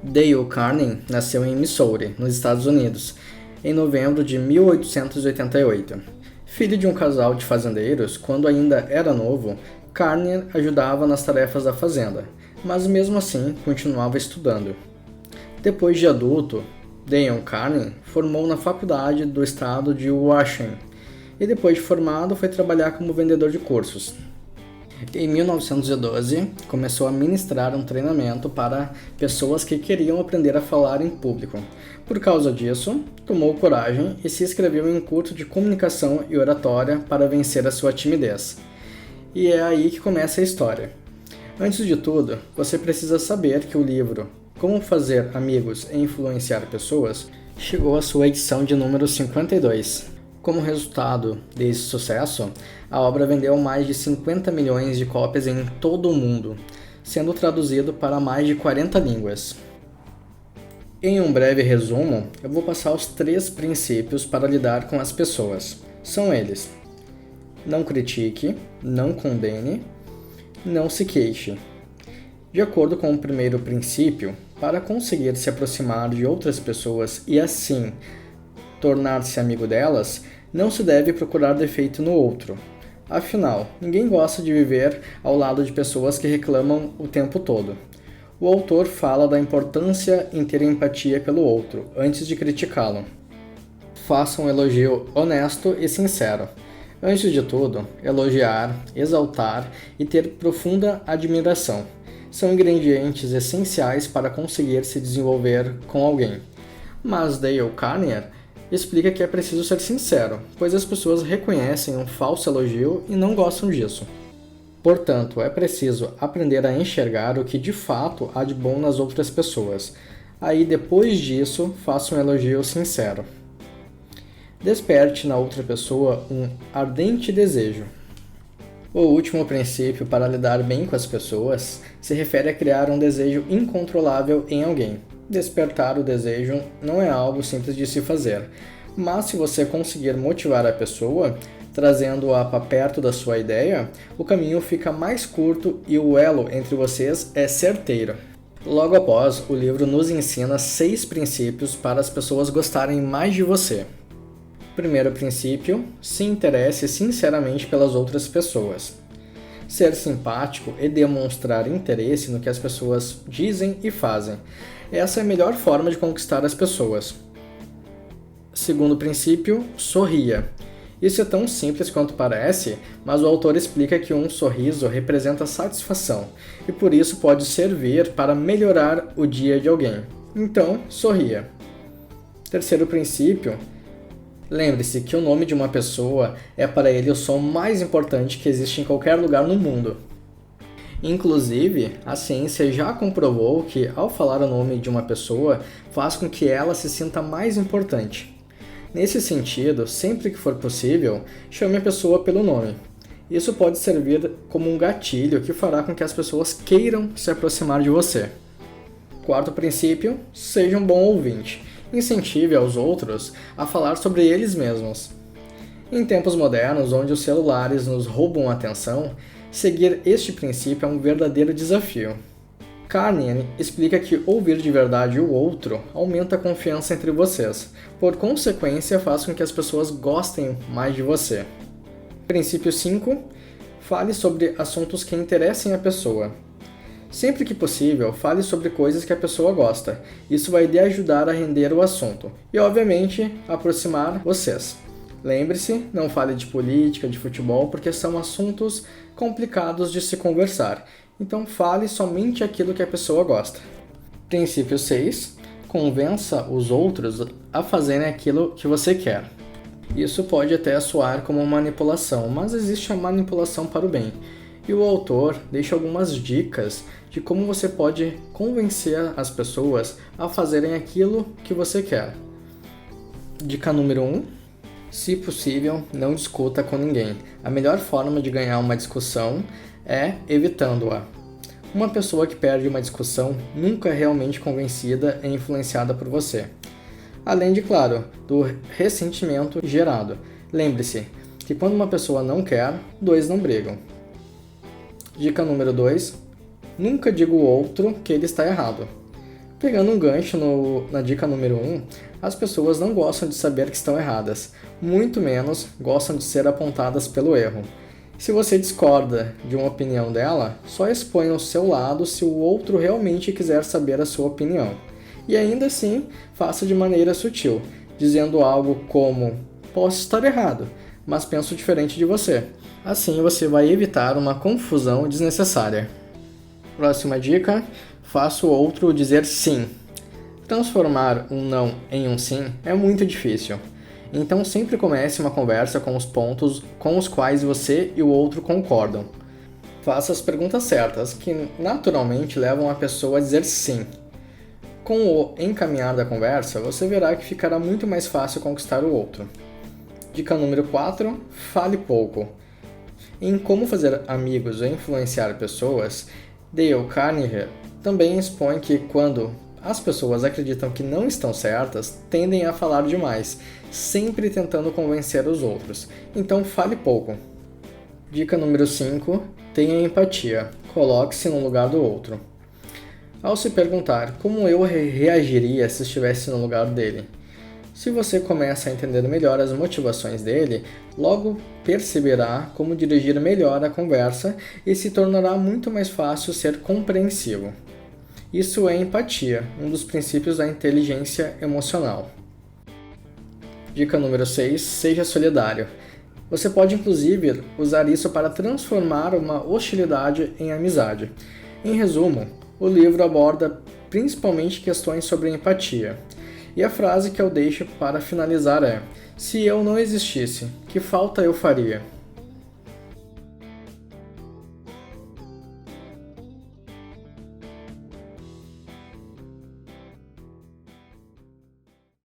Dale Carnegie nasceu em Missouri, nos Estados Unidos, em novembro de 1888. Filho de um casal de fazendeiros, quando ainda era novo, Carnegie ajudava nas tarefas da fazenda, mas mesmo assim continuava estudando. Depois de adulto, Dale Carnegie formou na Faculdade do Estado de Washington e depois de formado foi trabalhar como vendedor de cursos. Em 1912, começou a ministrar um treinamento para pessoas que queriam aprender a falar em público. Por causa disso, tomou coragem e se inscreveu em um curso de comunicação e oratória para vencer a sua timidez. E é aí que começa a história. Antes de tudo, você precisa saber que o livro Como Fazer Amigos e Influenciar Pessoas chegou à sua edição de número 52. Como resultado desse sucesso, a obra vendeu mais de 50 milhões de cópias em todo o mundo, sendo traduzido para mais de 40 línguas. Em um breve resumo, eu vou passar os 3 princípios para lidar com as pessoas. São eles: não critique, não condene, não se queixe. De acordo com o primeiro princípio, para conseguir se aproximar de outras pessoas e assim tornar-se amigo delas, não se deve procurar defeito no outro. Afinal, ninguém gosta de viver ao lado de pessoas que reclamam o tempo todo. O autor fala da importância em ter empatia pelo outro, antes de criticá-lo. Faça um elogio honesto e sincero. Antes de tudo, elogiar, exaltar e ter profunda admiração são ingredientes essenciais para conseguir se desenvolver com alguém. Mas Dale Carnegie explica que é preciso ser sincero, pois as pessoas reconhecem um falso elogio e não gostam disso. Portanto, é preciso aprender a enxergar o que de fato há de bom nas outras pessoas. Aí, depois disso, faça um elogio sincero. Desperte na outra pessoa um ardente desejo. O último princípio para lidar bem com as pessoas se refere a criar um desejo incontrolável em alguém. Despertar o desejo não é algo simples de se fazer, mas se você conseguir motivar a pessoa, trazendo-a para perto da sua ideia, o caminho fica mais curto e o elo entre vocês é certeiro. Logo após, o livro nos ensina 6 princípios para as pessoas gostarem mais de você. Primeiro princípio, se interesse sinceramente pelas outras pessoas. Ser simpático e demonstrar interesse no que as pessoas dizem e fazem. Essa é a melhor forma de conquistar as pessoas. Segundo princípio, sorria. Isso é tão simples quanto parece, mas o autor explica que um sorriso representa satisfação e por isso pode servir para melhorar o dia de alguém. Então, sorria. Terceiro princípio, lembre-se que o nome de uma pessoa é para ele o som mais importante que existe em qualquer lugar no mundo. Inclusive, a ciência já comprovou que, ao falar o nome de uma pessoa, faz com que ela se sinta mais importante. Nesse sentido, sempre que for possível, chame a pessoa pelo nome. Isso pode servir como um gatilho que fará com que as pessoas queiram se aproximar de você. Quarto princípio, seja um bom ouvinte. Incentive aos outros a falar sobre eles mesmos. Em tempos modernos, onde os celulares nos roubam a atenção, seguir este princípio é um verdadeiro desafio. Carnegie explica que ouvir de verdade o outro aumenta a confiança entre vocês, por consequência faz com que as pessoas gostem mais de você. Princípio 5. Fale sobre assuntos que interessem a pessoa. Sempre que possível, fale sobre coisas que a pessoa gosta. Isso vai lhe ajudar a render o assunto e, obviamente, aproximar vocês. Lembre-se, não fale de política, de futebol, porque são assuntos complicados de se conversar. Então, fale somente aquilo que a pessoa gosta. Princípio 6. Convença os outros a fazerem aquilo que você quer. Isso pode até soar como manipulação, mas existe a manipulação para o bem. E o autor deixa algumas dicas de como você pode convencer as pessoas a fazerem aquilo que você quer. Dica número 1. Se possível, não discuta com ninguém. A melhor forma de ganhar uma discussão é evitando-a. Uma pessoa que perde uma discussão nunca é realmente convencida e influenciada por você. Além de, claro, do ressentimento gerado. Lembre-se que quando uma pessoa não quer, 2 não brigam. Dica número 2. Nunca diga ao outro que ele está errado. Pegando um gancho na dica número 1, as pessoas não gostam de saber que estão erradas, muito menos gostam de ser apontadas pelo erro. Se você discorda de uma opinião dela, só exponha o seu lado se o outro realmente quiser saber a sua opinião. E ainda assim, faça de maneira sutil, dizendo algo como: posso estar errado, mas penso diferente de você. Assim você vai evitar uma confusão desnecessária. Próxima dica: faça o outro dizer sim. Transformar um não em um sim é muito difícil. Então sempre comece uma conversa com os pontos com os quais você e o outro concordam. Faça as perguntas certas, que naturalmente levam a pessoa a dizer sim. Com o encaminhar da conversa, você verá que ficará muito mais fácil conquistar o outro. Dica número 4: fale pouco. Em Como Fazer Amigos ou Influenciar Pessoas, Dale Carnegie também expõe que quando as pessoas acreditam que não estão certas, tendem a falar demais, sempre tentando convencer os outros. Então fale pouco. Dica número 5: tenha empatia. Coloque-se no lugar do outro. Ao se perguntar como eu reagiria se estivesse no lugar dele, se você começa a entender melhor as motivações dele, logo perceberá como dirigir melhor a conversa e se tornará muito mais fácil ser compreensivo. Isso é empatia, um dos princípios da inteligência emocional. Dica número 6: seja solidário. Você pode inclusive usar isso para transformar uma hostilidade em amizade. Em resumo, o livro aborda principalmente questões sobre empatia. E a frase que eu deixo para finalizar é: se eu não existisse, que falta eu faria?